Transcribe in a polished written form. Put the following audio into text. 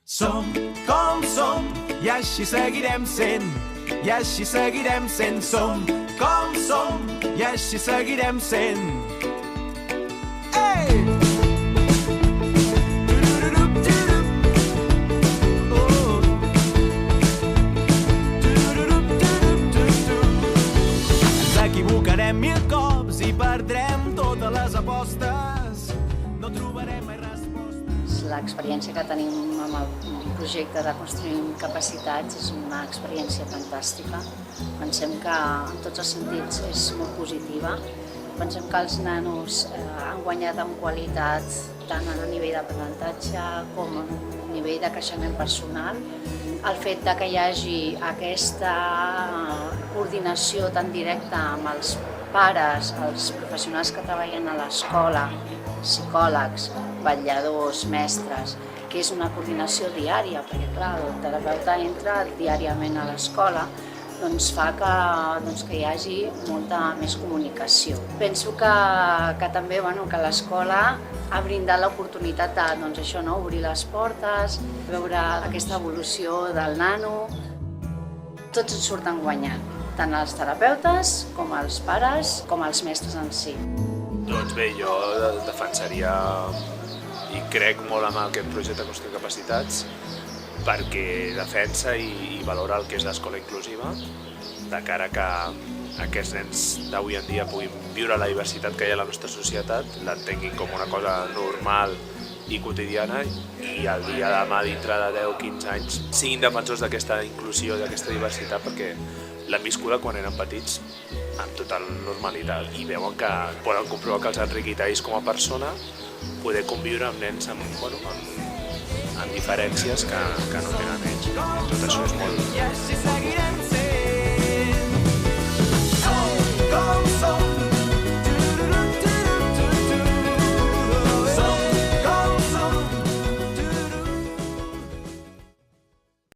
Som com som i així seguirem sent, i així seguirem sent. Som com som i així seguirem sent. Ei! Ens equivocarem mil cops i perdrem totes les apostes. No trobarem mai respostes. L'experiència que tenim amb el projecte de Construïm Capacitats és una experiència fantàstica. Pensem que en tots els sentits és molt positiva. Pensem que els nanos han guanyat en qualitat tant a nivell d'aprenentatge com a nivell de creixement personal. El fet de que hi hagi aquesta coordinació tan directa amb els pares, els professionals que treballen a l'escola, psicòlegs, vetlladors, mestres, que és una coordinació diària, perquè clar, el terapeuta entra diàriament a l'escola, doncs fa que hi hagi molta més comunicació. Penso que també que l'escola ha brindat l'oportunitat de obrir les portes, veure aquesta evolució del nano. Tots en surten guanyant, tant els terapeutes com els pares com els mestres en si. Doncs bé, jo defensaria i crec molt en aquest projecte de Construir Capacitats perquè defensa i valora el que és l'escola inclusiva de cara que aquests nens d'avui en dia puguin viure la diversitat que hi ha a la nostra societat, l'entenguin com una cosa normal i quotidiana i el dia de demà, dintre de 10-15 anys, siguin defensors d'aquesta inclusió, d'aquesta diversitat perquè l'han viscuda quan eren petits amb total normalitat i veuen que poden comprovar que els ha enriquit a ells com a persona poder conviure amb nens amb diferències que no tenen ells. Tot això és molt